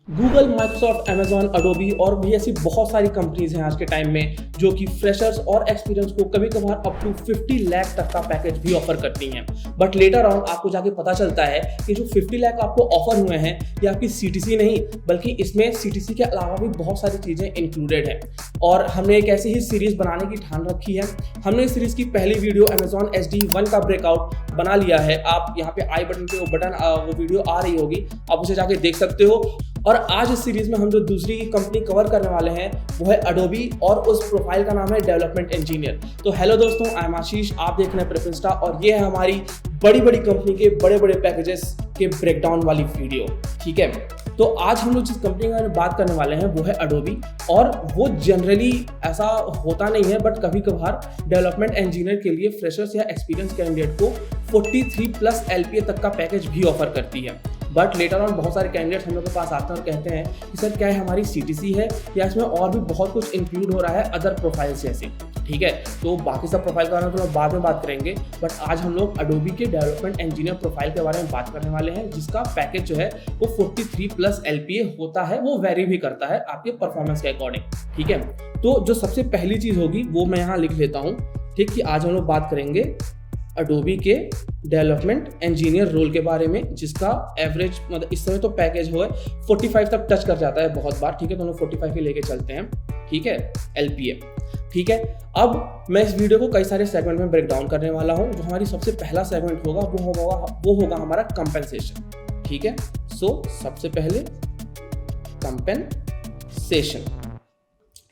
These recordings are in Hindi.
गूगल, माइक्रोसॉफ्ट, अमेजॉन, अडोबी और भी ऐसी बहुत सारी कंपनीज हैं आज के टाइम में जो कि फ्रेशर्स और एक्सपीरियंस को कभी कभार अप टू 50 लाख तक का पैकेज भी ऑफर करती हैं। बट लेटर ऑन आपको जाके पता चलता है कि जो 50 लाख आपको ऑफर हुए हैं ये आपकी सीटीसी नहीं, बल्कि इसमें सीटीसी के अलावा भी बहुत सारी चीजें इंक्लूडेड हैं। और हमने एक ऐसी ही सीरीज बनाने की ठान रखी है। हमने इस सीरीज की पहली वीडियो अमेजॉन HD1 का ब्रेकआउट बना लिया है। आप यहाँ पे आई बटन पे वो वीडियो आ रही होगी, आप उसे जाके देख सकते हो। और आज इस सीरीज में हम जो दूसरी कंपनी कवर करने वाले हैं वो है अडोबी और उस प्रोफाइल का नाम है डेवलपमेंट इंजीनियर। तो हेलो दोस्तों, आई एम आशीष, आप देख रहे हैं प्रेफरेंस स्टार और ये है हमारी बड़ी बड़ी कंपनी के बड़े बड़े पैकेजेस के ब्रेकडाउन वाली वीडियो। ठीक है, तो आज हम लोग जिस कंपनी के बारे में बात करने वाले हैं वो है अडोबी। और वो जनरली ऐसा होता नहीं है, बट कभी कभार डेवलपमेंट इंजीनियर के लिए फ्रेशर्स या एक्सपीरियंस कैंडिडेट को 43+ LPA तक का पैकेज भी ऑफर करती है। बट लेटर ऑन बहुत सारे कैंडिडेट्स हम लोग के पास आते हैं और कहते हैं कि सर क्या है हमारी सीटीसी है या इसमें और भी बहुत कुछ इंक्लूड हो रहा है अदर प्रोफाइल से ऐसे। ठीक है, तो बाकी सब प्रोफाइल के बारे में तो बाद में बात करेंगे, बट आज हम लोग अडोबी के डेवलपमेंट इंजीनियर प्रोफाइल के बारे में बात करने वाले हैं, जिसका पैकेज जो है वो 43+ LPA होता है। वो वेरी भी करता है आपके परफॉर्मेंस के अकॉर्डिंग। ठीक है, तो जो सबसे पहली चीज होगी वो मैं यहाँ लिख लेता हूँ। ठीक, कि आज हम लोग बात करेंगे अडोबी के डेवलपमेंट इंजीनियर रोल के बारे में, जिसका एवरेज मतलब इस समय तो पैकेज हो 45 तक टच कर जाता है बहुत बार। ठीक है, तो हम लोग 45 ही लेके चलते हैं। ठीक है, LPA। ठीक है, अब मैं इस वीडियो को कई सारे सेगमेंट में ब्रेक डाउन करने वाला हूं। जो हमारी सबसे पहला सेगमेंट होगा वो होगा हमारा कंपेंसेशन। ठीक है, सो सबसे पहले कंपेंसेशन।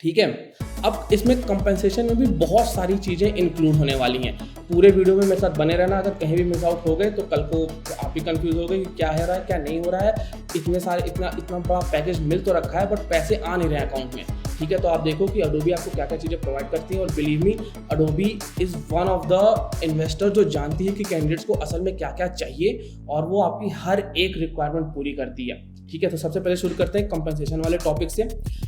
ठीक है, अब इसमें कंपेंसेशन में भी बहुत सारी चीजें इंक्लूड होने वाली हैं। पूरे वीडियो में मेरे साथ बने रहना। अगर कहीं भी मिस आउट हो गए तो कल को आप ही कंफ्यूज हो गए कि क्या हो रहा है क्या नहीं हो रहा है। इतना बड़ा पैकेज मिल तो रखा है बट पैसे आ नहीं रहे हैं अकाउंट में। ठीक है, तो आप देखो कि अडोबी आपको क्या क्या चीज़ें प्रोवाइड करती है। और believe me, Adobe is one of the investor जो जानती है कि कैंडिडेट्स को असल में क्या क्या चाहिए और वो आपकी हर एक रिक्वायरमेंट पूरी करती है। ठीक है, तो सबसे पहले शुरू करते हैं कंपनसेशन वाले टॉपिक से।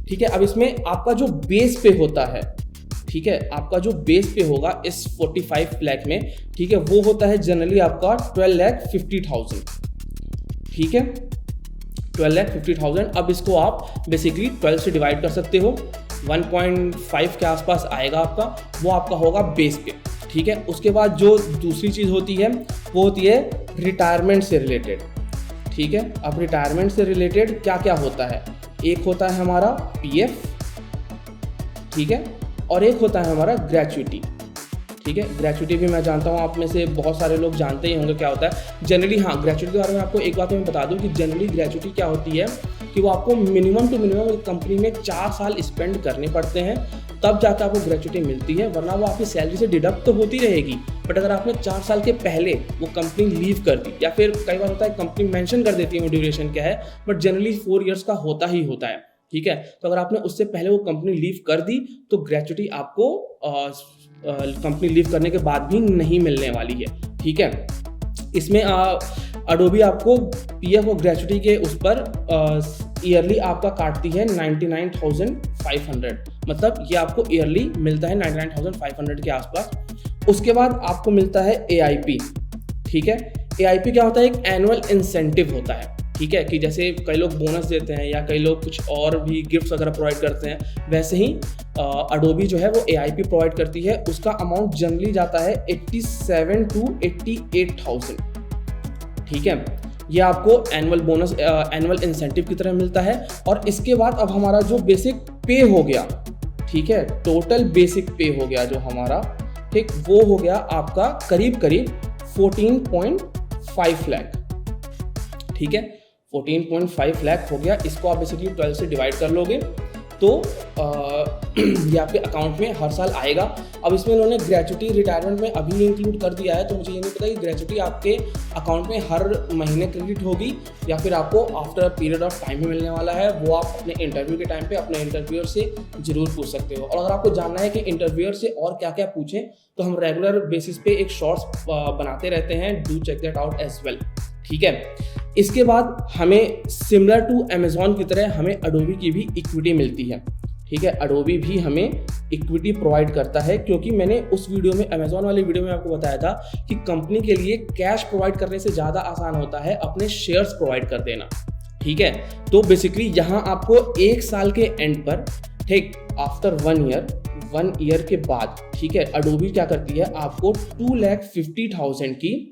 ठीक है, अब इसमें आपका जो बेस पे होता है, ठीक है, आपका जो बेस पे होगा इस 45 लाख में, ठीक है, वो होता है जनरली आपका 12,50,000। ठीक है, 12,50,000। अब इसको आप बेसिकली 12 से डिवाइड कर सकते हो। 1.5 के आसपास आएगा आपका, वो आपका होगा बेस पे। ठीक है, उसके बाद जो दूसरी चीज़ होती है वो होती है रिटायरमेंट से रिलेटेड। ठीक है, अब रिटायरमेंट से रिलेटेड क्या क्या होता है, एक होता है हमारा PF, ठीक है, और एक होता है हमारा ग्रेचुइटी। ठीक है, ग्रेचुइटी भी मैं जानता हूँ आप में से बहुत सारे लोग जानते ही होंगे क्या होता है जनरली। हाँ, ग्रेचुइटी के बारे में आपको एक बात मैं बता दूँ कि जनरली ग्रेचुइटी क्या होती है कि वो आपको मिनिमम टू मिनिमम एक कंपनी में 4 साल स्पेंड करने पड़ते हैं, तब जाकर आपको ग्रेचुइटी मिलती है। वरना वो आपकी सैलरी से डिडक्ट तो होती रहेगी, बट अगर आपने 4 साल के पहले वो कंपनी लीव कर दी, या फिर कई बार होता है कंपनी मेंशन कर देती है वो ड्यूरेशन क्या है, बट जनरली 4 ईयर्स का होता ही होता है। ठीक है, तो अगर आपने उससे पहले वो कंपनी लीव कर दी तो ग्रेचुइटी आपको कंपनी लीव करने के बाद भी नहीं मिलने वाली है। ठीक है, इसमें अडोबी आपको PF और ग्रेचुइटी के उस पर ईयरली आपका काटती है 99,500, मतलब ये आपको ईयरली मिलता है 99,500 के आसपास। उसके बाद आपको मिलता है AIP। ठीक है, AIP क्या होता है, एक एनुअल इंसेंटिव होता है। ठीक है, कि जैसे कई लोग बोनस देते हैं या कई लोग कुछ और भी गिफ्ट्स वगैरह प्रोवाइड करते हैं, वैसे ही अडोबी जो है वो AIP प्रोवाइड करती है। उसका अमाउंट जनरली जाता है 87 to 88,000। ठीक है, ये आपको एनुअल बोनस एनुअल इंसेंटिव की तरह मिलता है। और इसके बाद अब हमारा जो बेसिक पे हो गया, ठीक है, टोटल बेसिक पे हो गया जो हमारा, ठीक, वो हो गया आपका करीब 14.5 लाख। ठीक है, 14.5 लाख हो गया। इसको आप बेसिकली 12 से डिवाइड कर लोगे तो ये आपके अकाउंट में हर साल आएगा। अब इसमें उन्होंने ग्रेचुइटी रिटायरमेंट में अभी इंक्लूड कर दिया है, तो मुझे ये नहीं पता कि ग्रेचुइटी आपके अकाउंट में हर महीने क्रेडिट होगी या फिर आपको आफ्टर पीरियड ऑफ टाइम में मिलने वाला है। वो आप अपने इंटरव्यू के टाइम पे अपने इंटरव्यूअर से जरूर पूछ सकते हो। और अगर आपको जानना है कि इंटरव्यूअर से और क्या क्या पूछें तो हम रेगुलर बेसिस पे एक शॉर्ट्स बनाते रहते हैं, do check that out as well. ठीक है, इसके बाद हमें सिमिलर टू अमेजॉन की तरह हमें अडोबी की भी इक्विटी मिलती है। ठीक है, अडोबी भी हमें इक्विटी प्रोवाइड करता है, क्योंकि मैंने उस वीडियो में अमेजॉन वाले वीडियो में आपको बताया था कि कंपनी के लिए कैश प्रोवाइड करने से ज़्यादा आसान होता है अपने शेयर्स प्रोवाइड कर देना। ठीक है। तो बेसिकली यहाँ आपको 1 साल के एंड पर, ठीक, आफ्टर 1 ईयर के बाद, ठीक है, अडोबी क्या करती है, आपको 2,50,000 की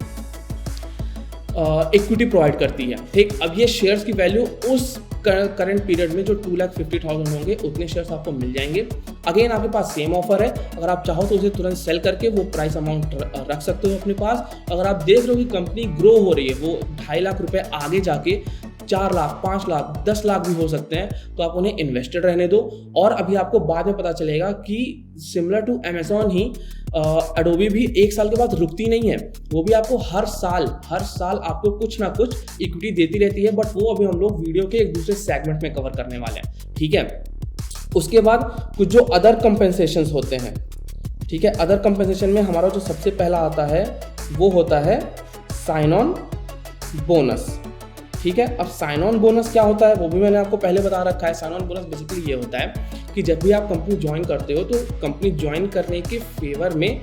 इक्विटी प्रोवाइड करती है, ठीक। अब ये शेयर्स की वैल्यू उस करंट पीरियड में जो 2,50,000 होंगे उतने शेयर्स आपको मिल जाएंगे। अगेन आपके पास सेम ऑफर है, अगर आप चाहो तो उसे तुरंत सेल करके वो प्राइस अमाउंट रख सकते हो अपने पास। अगर आप देख रहे हो कि कंपनी ग्रो हो रही है, वो 2.5 लाख रुपए आगे जाके 4 लाख, 5 लाख, 10 लाख भी हो सकते हैं, तो आप उन्हें इन्वेस्टेड रहने दो। और अभी आपको बाद में पता चलेगा कि सिमिलर टू अमेजॉन ही अडोबी भी 1 साल के बाद रुकती नहीं है, वो भी आपको हर साल आपको कुछ ना कुछ इक्विटी देती रहती है। बट वो अभी हम लोग वीडियो के एक दूसरे सेगमेंट में कवर करने वाले हैं, ठीक है। उसके बाद कुछ जो अदर कंपेंसेशंस होते हैं, ठीक है। अदर कंपेंसेशन में हमारा जो सबसे पहला आता है वो होता है साइन ऑन बोनस, ठीक है। अब साइन ऑन बोनस क्या होता है वो भी मैंने आपको पहले बता रखा है। साइन ऑन बोनस बेसिकली ये होता है कि जब भी आप कंपनी ज्वाइन करते हो तो कंपनी ज्वाइन करने के फेवर में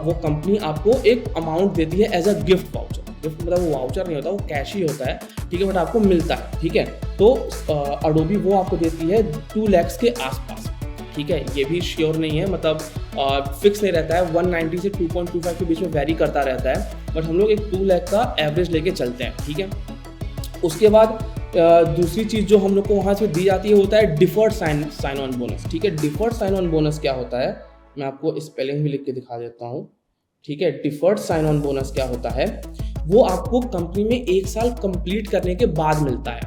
वो कंपनी आपको एक अमाउंट देती है as a gift voucher. Gift मतलब वो वाउचर नहीं होता, वो कैश ही होता है, ठीक है, बट आपको मिलता है, ठीक है। तो अडोबी वो आपको देती है 2 लाख के आसपास, ठीक है। ये भी श्योर नहीं है, मतलब फिक्स नहीं रहता है, 190 से 2.25 के बीच में वेरी करता रहता है, बट हम लोग एक 2 लाख का एवरेज लेके चलते हैं, ठीक है। उसके बाद दूसरी चीज़ जो हम लोग को वहाँ से दी जाती है होता है डिफर्ड साइन ऑन बोनस, ठीक है। डिफर्ड साइन ऑन बोनस क्या होता है, मैं आपको स्पेलिंग भी लिख के दिखा देता हूँ, ठीक है। डिफर्ड साइन ऑन बोनस क्या होता है, वो आपको कंपनी में 1 साल कंप्लीट करने के बाद मिलता है।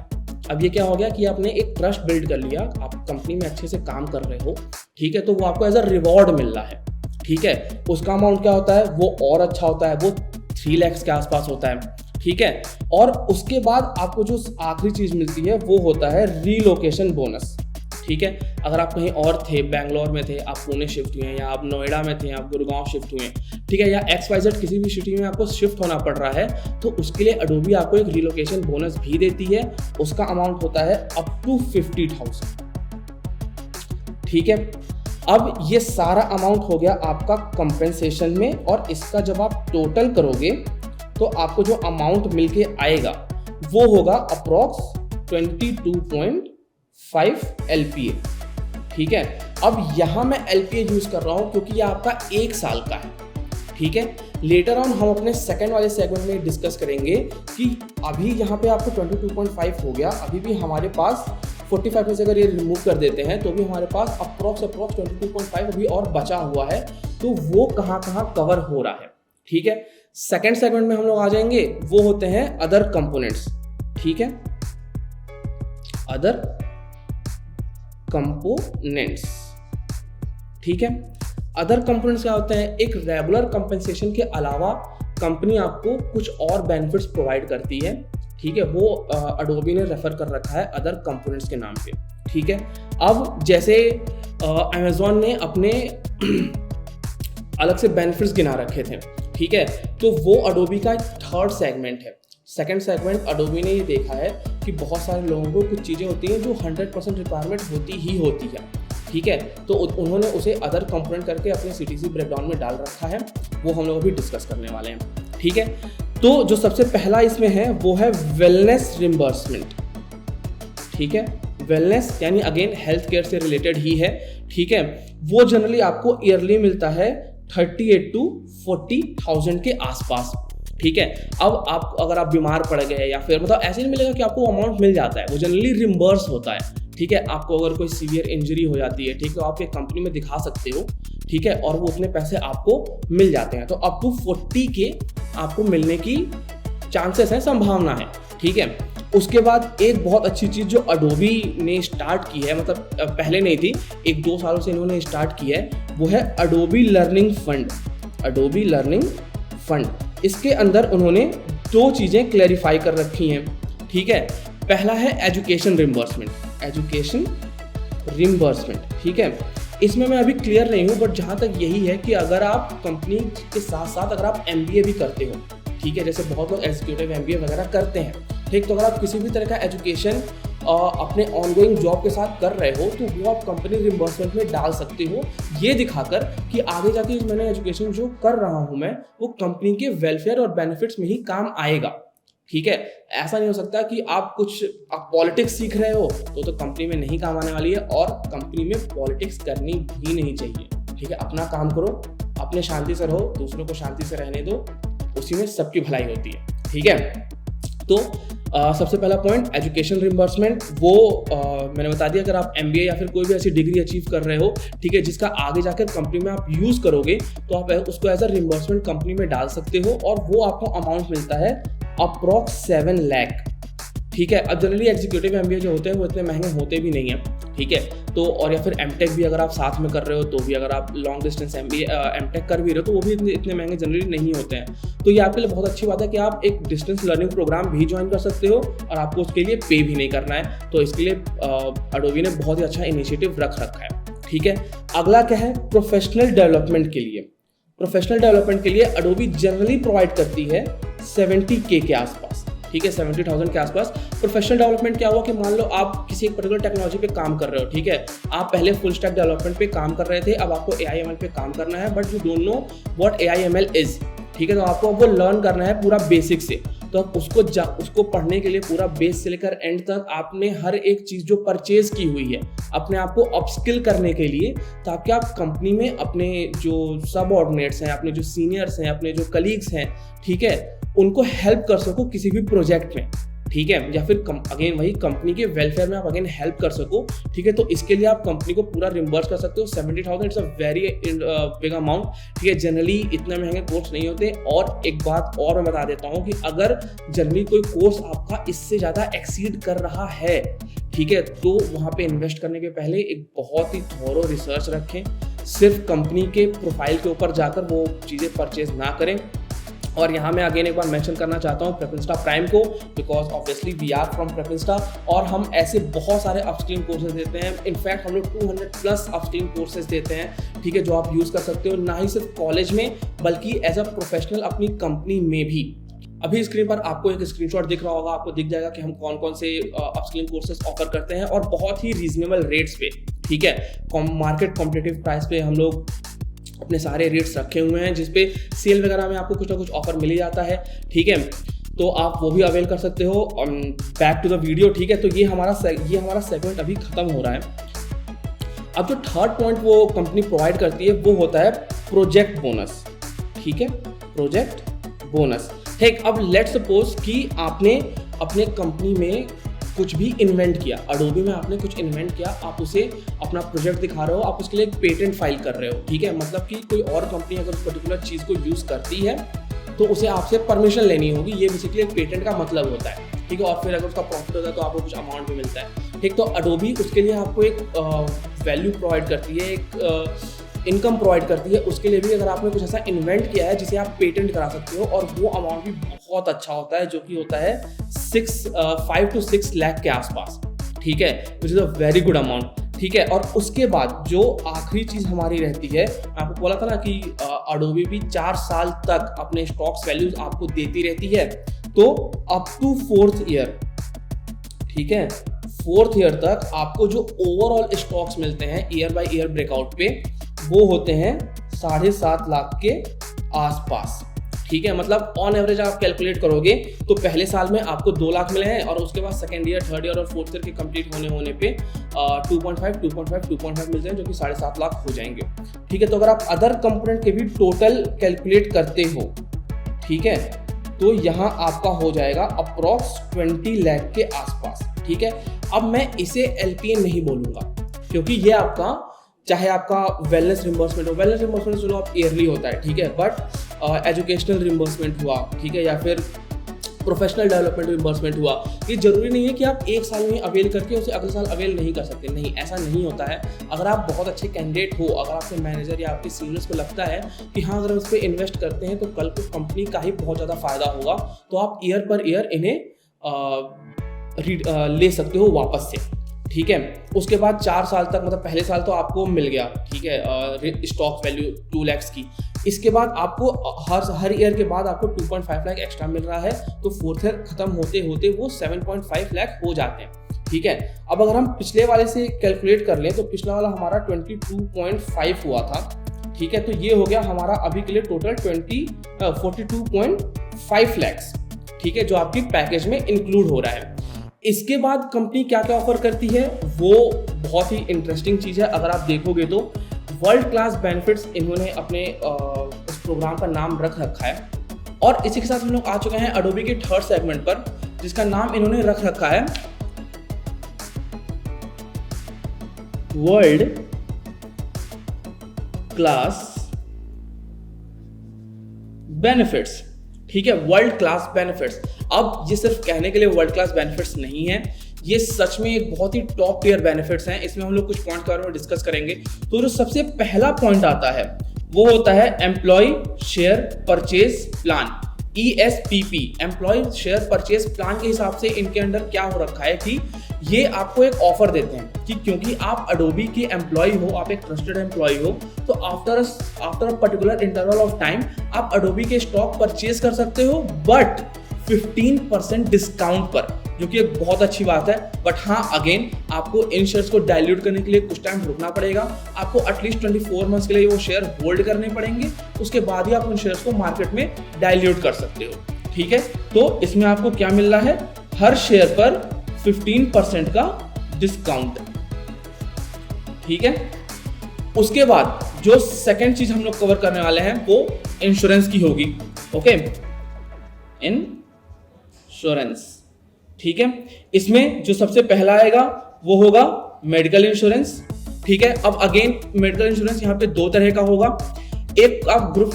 अब ये क्या हो गया कि आपने एक ट्रस्ट बिल्ड कर लिया, आप कंपनी में अच्छे से काम कर रहे हो, ठीक है, तो वो आपको एज अ रिवॉर्ड मिल रहा है, ठीक है। उसका अमाउंट क्या होता है, वो और अच्छा होता है, वो 3 लाख के आसपास होता है, ठीक है। और उसके बाद आपको जो आखिरी चीज मिलती है वो होता है रीलोकेशन बोनस, ठीक है। अगर आप कहीं और थे, बैंगलोर में थे, आप पुणे शिफ्ट हुए हैं, या आप नोएडा में थे, आप गुड़गांव शिफ्ट हुए हैं, ठीक है, या XYZ किसी भी सिटी में आपको शिफ्ट होना पड़ रहा है, तो उसके लिए अडोबी आपको एक रीलोकेशन बोनस भी देती है। उसका अमाउंट होता है अप टू 50,000, ठीक है। अब ये सारा अमाउंट हो गया आपका कंपेंसेशन में, और इसका जब आप टोटल करोगे तो आपको जो अमाउंट मिलके आएगा वो होगा अप्रॉक्स 22.5 LPA, ठीक है। अब यहां मैं LPA यूज कर रहा हूं क्योंकि ये आपका 1 साल का है, ठीक है। लेटर ऑन हम अपने सेकंड वाले सेगमेंट में डिस्कस करेंगे कि अभी यहाँ पे आपको 22.5 हो गया, अभी भी हमारे पास 45 में से अगर ये रिमूव कर देते हैं तो भी हमारे पास अप्रॉक्स 22.5 अभी और बचा हुआ है, तो वो कहाँ कवर हो रहा है, ठीक है। सेकेंड सेगमेंट में हम लोग आ जाएंगे, वो होते हैं अदर कंपोनेंट्स, ठीक है, अदर कंपोनेंट्स, ठीक है। अदर कंपोनेंट्स क्या होते हैं, एक रेगुलर कंपेंसेशन के अलावा कंपनी आपको कुछ और बेनिफिट्स प्रोवाइड करती है, ठीक है। वो अडोबी ने रेफर कर रखा है अदर कंपोनेंट्स के नाम पे, ठीक है। अब जैसे अमेजॉन ने अपने अलग से बेनिफिट्स गिना रखे थे, ठीक है, तो वो अडोबी का थर्ड सेगमेंट है। सेकंड सेगमेंट अडोबी ने ये देखा है कि बहुत सारे लोगों को कुछ चीज़ें होती हैं जो 100% रिक्वायरमेंट होती है, ठीक है, तो उन्होंने उसे अदर कंपोनेंट करके अपने CTC ब्रेकडाउन में डाल रखा है, वो हम लोग अभी डिस्कस करने वाले हैं, ठीक है। तो जो सबसे पहला इसमें है वो है वेलनेस रिम्बर्समेंट, ठीक है। वेलनेस यानी अगेन हेल्थ केयर से रिलेटेड ही है, ठीक है। वो जनरली आपको ईयरली मिलता है 38 to 40,000 के आसपास, ठीक है। अब आप अगर आप बीमार पड़ गए या फिर मतलब ऐसे नहीं मिलेगा कि आपको अमाउंट मिल जाता है, वो जनरली रिम्बर्स होता है, ठीक है। आपको अगर कोई सीवियर इंजरी हो जाती है, ठीक है, आप एक कंपनी में दिखा सकते हो, ठीक है, और वो उतने पैसे आपको मिल जाते हैं, तो अप टू 40 के आपको मिलने की चांसेस है, संभावना है, ठीक है। उसके बाद एक बहुत अच्छी चीज़ जो अडोबी ने स्टार्ट की है, मतलब पहले नहीं थी, 1-2 सालों से इन्होंने स्टार्ट की है, वो है Adobe learning fund. Adobe learning fund, इसके अंदर उन्होंने 2 चीज़ें क्लैरिफाई कर रखी हैं, ठीक है। पहला है एजुकेशन रिम्बर्समेंट, एजुकेशन रिम्बर्समेंट, ठीक है। इसमें मैं अभी क्लियर नहीं हूँ, बट जहाँ तक यही है कि अगर आप कंपनी के साथ साथ अगर आप MBA भी करते हो, ठीक है, जैसे बहुत लोग एग्जीक्यूटिव MBA वगैरह करते हैं, ठीक, तो अगर आप किसी भी तरह का एजुकेशन अपने ऑनगोइंग जॉब के साथ कर रहे हो तो वो आप कंपनी रिम्बर्समेंट में डाल सकते हो, ये दिखाकर कि आगे जाके मैंने एजुकेशन जो कर रहा हूँ मैं वो कंपनी के वेलफेयर और बेनिफिट्स में ही काम आएगा, ठीक है, ऐसा नहीं हो सकता कि आप पॉलिटिक्स सीख रहे हो तो कंपनी में नहीं काम आने वाली है, और कंपनी में पॉलिटिक्स करनी भी नहीं चाहिए। ठीक है, अपना काम करो, अपने शांति से रहो, दूसरों को शांति से रहने दो, उसी में सबकी भलाई होती है। ठीक है, तो सबसे पहला पॉइंट एजुकेशन रिम्बर्समेंट, वो मैंने बता दिया। अगर आप MBA या फिर कोई भी ऐसी डिग्री अचीव कर रहे हो, ठीक है, जिसका आगे जाकर कंपनी में आप यूज करोगे, तो आप उसको एज अ रिम्बर्समेंट कंपनी में डाल सकते हो, और वो आपको अमाउंट मिलता है अप्रॉक्स 7 लाख। ठीक है, अब जनरली एग्जीक्यूटिव MBA जो होते हैं वो इतने महंगे होते भी नहीं हैं। ठीक है, तो और या फिर MTech भी अगर आप साथ में कर रहे हो, तो भी अगर आप लॉन्ग डिस्टेंस MTech कर भी रहे हो, तो वो भी इतने महंगे जनरली नहीं होते हैं। तो ये आपके लिए बहुत अच्छी बात है कि आप एक डिस्टेंस लर्निंग प्रोग्राम भी ज्वाइन कर सकते हो, और आपको उसके लिए पे भी नहीं करना है। तो इसके लिए अडोबी ने बहुत ही अच्छा इनिशिएटिव रख रखा है। ठीक है, अगला क्या है, प्रोफेशनल डेवलपमेंट के लिए। प्रोफेशनल डेवलपमेंट के लिए अडोबी जनरली प्रोवाइड करती है 70K के आसपास। ठीक है, 70,000 के आसपास। प्रोफेशनल डेवलपमेंट क्या हुआ कि मान लो आप किसी एक पर्टिकुलर टेक्नोलॉजी पे काम कर रहे हो। ठीक है, आप पहले फुल स्टैक डेवलपमेंट पे काम कर रहे थे, अब आपको AI/ML पे काम करना है, but you don't know what AI/ML is. ठीक है, तो आपको वो लर्न करना है पूरा बेसिक से। तो आप उसको पढ़ने के लिए पूरा बेस से लेकर एंड तक आपने हर एक चीज़ जो परचेज की हुई है, अपने आप को अपस्किल करने के लिए, ताकि आप कंपनी में अपने जो सब ऑर्डिनेट्स हैं, अपने जो सीनियर्स हैं, अपने जो कलीग्स हैं, ठीक है, उनको हेल्प कर सको किसी भी प्रोजेक्ट में। ठीक है, या फिर अगेन वही कंपनी के वेलफेयर में आप अगेन हेल्प कर सको। ठीक है, तो इसके लिए आप कंपनी को पूरा रिम्बर्स कर सकते हो। 70,000 it's a very big amount. ठीक है, जनरली इतने महंगे कोर्स नहीं होते। और एक बात और मैं बता देता हूँ कि अगर जनरली कोई कोर्स आपका इससे ज़्यादा एक्सीड कर रहा है, ठीक है, तो वहाँ पे इन्वेस्ट करने के पहले एक बहुत ही थॉरो रिसर्च रखें। सिर्फ कंपनी के प्रोफाइल के ऊपर जाकर वो चीज़ें परचेज ना करें। और यहाँ मैं अगेन एक बार मेंशन करना चाहता हूँ प्रेफिंस्टा प्राइम को, because obviously we are from Prefinsta, और हम ऐसे बहुत सारे अपस्किलिंग कोर्सेज देते हैं। इनफैक्ट हम लोग 200+ अपस्किलिंग कोर्सेज देते हैं। ठीक है, जो आप यूज़ कर सकते हो, ना ही सिर्फ कॉलेज में बल्कि एज अ प्रोफेशनल अपनी कंपनी में भी। अभी स्क्रीन पर आपको एक स्क्रीनशॉट दिख रहा होगा, आपको दिख जाएगा कि हम कौन कौन से अपस्किलिंग कोर्सेज ऑफर करते हैं, और बहुत ही रीजनेबल रेट्स पे। ठीक है, मार्केट कॉम्पिटिटिव प्राइस पे हम लोग अपने सारे रेट्स रखे हुए हैं, जिसपे सेल वगैरह में आपको कुछ ना कुछ ऑफर मिल ही जाता है। ठीक है, तो आप वो भी अवेल कर सकते हो। Back to the video. ठीक है, तो ये हमारा सेगमेंट अभी खत्म हो रहा है। अब जो थर्ड पॉइंट वो कंपनी प्रोवाइड करती है वो होता है प्रोजेक्ट बोनस। ठीक है, प्रोजेक्ट बोनस। ठीक, अब लेट्स सपोज कि आपने अपने कंपनी में कुछ भी इन्वेंट किया, अडोबी में आपने कुछ इन्वेंट किया, आप उसे अपना प्रोजेक्ट दिखा रहे हो, आप उसके लिए एक पेटेंट फाइल कर रहे हो। ठीक है, मतलब कि कोई और कंपनी अगर उस पर्टिकुलर चीज़ को यूज़ करती है तो उसे आपसे परमिशन लेनी होगी। ये बेसिकली एक पेटेंट का मतलब होता है। ठीक है, और फिर अगर उसका प्रॉफिट होता है तो आपको कुछ अमाउंट भी मिलता है। ठीक, तो अडोबी उसके लिए आपको एक वैल्यू प्रोवाइड करती है, एक इनकम प्रोवाइड करती है। उसके लिए भी अगर आपने कुछ ऐसा इन्वेंट किया है जिसे आप पेटेंट करा सकते हो, और वो अमाउंट भी बहुत अच्छा होता है, जो कि होता है 5 to 6 लाख के आसपास। ठीक है, which is a very good amount. ठीक है, और उसके बाद जो आखिरी चीज़ हमारी रहती है, आपको बोला था ना कि अडोबी भी 4 साल तक अपने स्टॉक्स वैल्यूज आपको देती रहती है, तो अप टू 4th ईयर। ठीक है, 4th ईयर तक आपको जो ओवरऑल स्टॉक्स मिलते हैं ईयर बाय ईयर ब्रेकआउट पे, वो होते हैं 7.5 लाख के आसपास। ठीक है, मतलब ऑन एवरेज आप कैलकुलेट करोगे तो पहले साल में आपको 2 लाख मिले हैं, और उसके बाद सेकंड ईयर, थर्ड ईयर और फोर्थ ईयर के कंप्लीट होने पे 2.5 मिलते हैं, जो कि 7.5 लाख हो जाएंगे। ठीक है, तो अगर आप अदर कंपोनेंट के भी टोटल कैलकुलेट करते हो, ठीक है, तो यहाँ आपका हो जाएगा अप्रॉक्स 20 लाख के आसपास। ठीक है, अब मैं इसे LPA नहीं बोलूँगा, क्योंकि ये आपका, चाहे आपका वेलनेस रिम्बर्समेंट हो, वेलनेस रिम्बर्समेंट चलो आप ईयरली होता है। ठीक है, बट एजुकेशनल रिम्बर्समेंट हुआ, ठीक है, या फिर प्रोफेशनल डेवलपमेंट रिम्बर्समेंट हुआ, ये जरूरी नहीं है कि आप एक साल में अवेल करके उसे अगले साल अवेल नहीं कर सकते। नहीं, ऐसा नहीं होता है। अगर आप बहुत अच्छे कैंडिडेट हो, अगर आपके मैनेजर या आपके सीनियर्स को लगता है कि हाँ, अगर उस पर इन्वेस्ट करते हैं तो कल को कंपनी का ही बहुत ज़्यादा फायदा होगा, तो आप ईयर पर ईयर इन्हें ले सकते हो वापस से। ठीक है, उसके बाद 4 साल तक, मतलब पहले साल तो आपको मिल गया, ठीक है, स्टॉक वैल्यू 2 लाख की। इसके बाद आपको हर ईयर के बाद आपको 2.5 लाख एक्स्ट्रा मिल रहा है, तो 4th ईयर खत्म होते होते वो 7.5 लाख हो जाते हैं। ठीक है, अब अगर हम पिछले वाले से कैलकुलेट कर लें तो पिछला वाला हमारा 22.5 हुआ था। ठीक है, तो ये हो गया हमारा अभी के लिए टोटल 42.5 लाख। ठीक है, जो आपकी पैकेज में इंक्लूड हो रहा है। इसके बाद कंपनी क्या क्या ऑफर करती है वो बहुत ही इंटरेस्टिंग चीज़ है। अगर आप देखोगे तो वर्ल्ड क्लास बेनिफिट्स इन्होंने अपने इस प्रोग्राम का नाम रख रखा है। और इसी के साथ हम लोग आ चुके हैं अडोबी के थर्ड सेगमेंट पर, जिसका नाम इन्होंने रख रखा है वर्ल्ड क्लास बेनिफिट्स। ठीक है, वर्ल्ड क्लास बेनिफिट्स। अब ये सिर्फ कहने के लिए वर्ल्ड क्लास बेनिफिट्स नहीं है, ये सच में एक बहुत ही टॉप टियर बेनिफिट्स हैं। इसमें हम लोग कुछ पॉइंट के बारे में डिस्कस करेंगे। तो जो सबसे पहला पॉइंट आता है वो होता है employee share purchase plan, ESPP, employee share purchase plan के हिसाब से इनके अंदर क्या हो रखा है कि ये आपको एक ऑफर देते हैं कि क्योंकि आप अडोबी के एम्प्लॉय हो, आप एक ट्रस्टेड एम्प्लॉय हो, तो after a particular interval of time आप अडोबी के स्टॉक परचेज कर सकते हो, बट 15% डिस्काउंट पर, जो कि एक बहुत अच्छी बात है। बट हाँ, अगेन आपको इन शेयर्स को डाइल्यूट करने के लिए कुछ टाइम रुकना पड़ेगा। आपको एटलीस्ट 24 मंथ्स के लिए वो शेयर होल्ड करने पड़ेंगे, उसके बाद ही आप उन शेयर्स को मार्केट में डाइल्यूट कर सकते हो। ठीक है, तो इसमें आपको क्या मिल रहा है, हर शेयर पर 15% का डिस्काउंट। ठीक है, उसके बाद जो सेकेंड चीज हम लोग कवर करने वाले हैं वो इंश्योरेंस की होगी। Okay, insurance. ठीक है, इसमें जो सबसे पहला आएगा वो होगा मेडिकल इंश्योरेंस। ठीक है, अब अगेन मेडिकल इंश्योरेंस यहाँ पे दो तरह का होगा। एक आप ग्रुप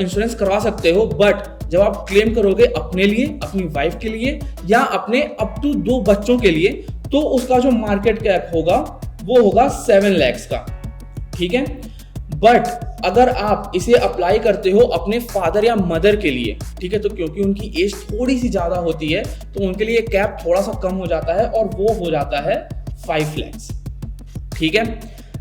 इंश्योरेंस करवा सकते हो, बट जब आप क्लेम करोगे अपने लिए, अपनी वाइफ के लिए या अपने अप टू 2 बच्चों के लिए, तो उसका जो मार्केट कैप होगा वो होगा 7 लाख का। ठीक है, बट अगर आप इसे अप्लाई करते हो अपने फादर या मदर के लिए, ठीक है, तो क्योंकि उनकी एज थोड़ी सी ज्यादा होती है तो उनके लिए कैप थोड़ा सा कम हो जाता है और वो हो जाता है 5 लाख। ठीक है,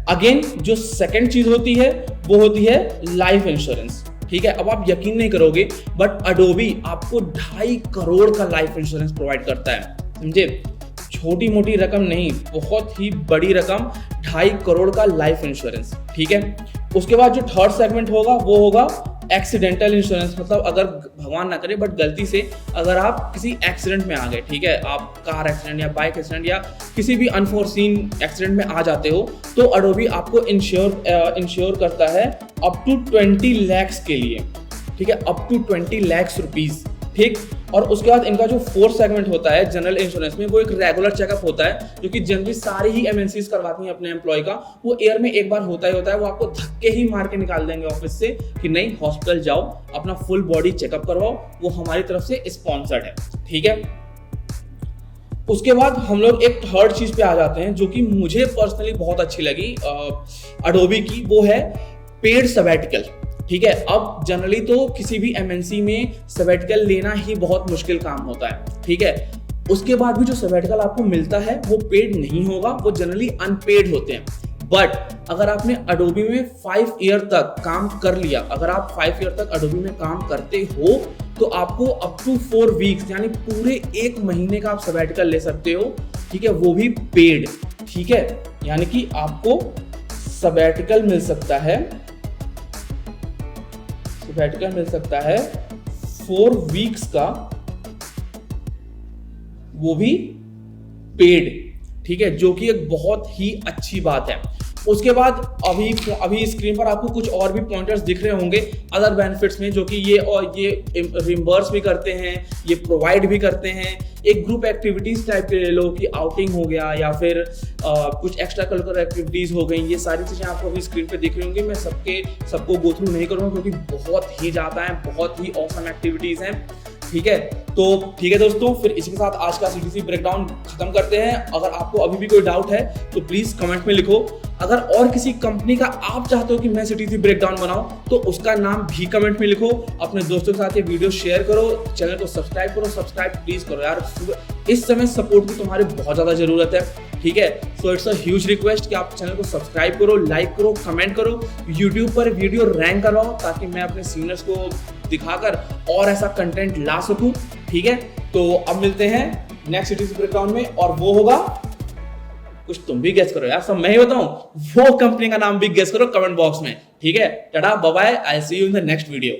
अगेन जो सेकंड चीज होती है वो होती है लाइफ इंश्योरेंस। ठीक है, अब आप यकीन नहीं करोगे बट अडोबी आपको 2.5 करोड़ का लाइफ इंश्योरेंस प्रोवाइड करता है। समझे, छोटी मोटी रकम नहीं, बहुत ही बड़ी रकम, 2.5 करोड़ का लाइफ इंश्योरेंस। ठीक है, उसके बाद जो थर्ड सेगमेंट होगा वो होगा एक्सीडेंटल इंश्योरेंस। मतलब अगर भगवान ना करे बट गलती से अगर आप किसी एक्सीडेंट में आ गए, ठीक है, आप कार एक्सीडेंट या बाइक एक्सीडेंट या किसी भी अनफोर्सीन एक्सीडेंट में आ जाते हो, तो अडोबी आपको इंश्योर करता है अप टू 20 लाख के लिए। ठीक है, अप टू 20 लाख रुपीज। ठीक, और उसके बाद इनका जो फोर्थ सेगमेंट होता है जनरल इंश्योरेंस में, वो एक रेगुलर चेकअप होता है जो कि जनरली सारी ही एमएनसीज करवाती हैं अपने एम्प्लॉय का। वो ईयर में एक बार होता है। वो आपको धक्के ही मार के निकाल देंगे ऑफिस से कि नहीं, हॉस्पिटल जाओ, अपना फुल बॉडी चेकअप करवाओ, वो हमारी तरफ से स्पॉन्सर्ड है। ठीक है, उसके बाद हम लोग एक थर्ड चीज पे आ जाते हैं जो कि मुझे पर्सनली बहुत अच्छी लगी अडोबी की, वो है पेड सबैटिकल। ठीक है, अब जनरली तो किसी भी एमएनसी में सबैटिकल लेना ही बहुत मुश्किल काम होता है। ठीक है, उसके बाद भी जो सबैटिकल आपको मिलता है वो पेड नहीं होगा, वो जनरली अनपेड होते हैं। बट अगर आपने अडोबी में 5 ईयर तक काम कर लिया, अगर आप 5 ईयर तक अडोबी में काम करते हो, तो आपको अप टू 4 वीक्स यानी पूरे 1 महीने का आप सबैटिकल ले सकते हो। ठीक है, वो भी पेड। ठीक है, यानी कि आपको सबैटिकल मिल सकता है 4 वीक्स का, वो भी पेड। ठीक है, जो कि एक बहुत ही अच्छी बात है। उसके बाद अभी स्क्रीन पर आपको कुछ और भी पॉइंटर्स दिख रहे होंगे अदर बेनिफिट्स में, जो कि ये रिम्बर्स भी करते हैं, ये प्रोवाइड भी करते हैं। एक ग्रुप एक्टिविटीज टाइप के ले लो कि आउटिंग हो गया या फिर कुछ एक्स्ट्रा करिकुलर एक्टिविटीज हो गई, ये सारी चीजें आपको अभी स्क्रीन पे दिख रही होंगी। मैं सबको गो थ्रू नहीं करूँगा क्योंकि बहुत ही ज़्यादा है, बहुत ही ऑसम एक्टिविटीज हैं। ठीक है, तो ठीक है दोस्तों, फिर इसी के साथ आज का सीटीसी ब्रेकडाउन खत्म करते हैं। अगर आपको अभी भी कोई डाउट है तो प्लीज कमेंट में लिखो। अगर और किसी कंपनी का आप चाहते हो कि मैं सीटीसी ब्रेकडाउन बनाऊं तो उसका नाम भी कमेंट में लिखो। अपने दोस्तों के साथ ये वीडियो शेयर करो, चैनल को सब्सक्राइब करो, सब्सक्राइब प्लीज करो यार, इस समय सपोर्ट की तुम्हारी बहुत ज्यादा जरूरत है। ठीक है, so it's a huge request कि आप चैनल को सब्सक्राइब करो, लाइक करो, कमेंट करो, यूट्यूब पर वीडियो रैंक करवाओ ताकि मैं अपने सीनियर्स को दिखाकर और ऐसा कंटेंट ला सकूं। ठीक है, तो अब मिलते हैं नेक्स्ट सीटीसी ब्रेकडाउन में, और वो होगा, कुछ तुम भी गेस करो यार, सब मैं ही बताऊं, वो कंपनी का नाम भी गेस करो कमेंट बॉक्स में। ठीक है, tata bye bye, I see you in the next video.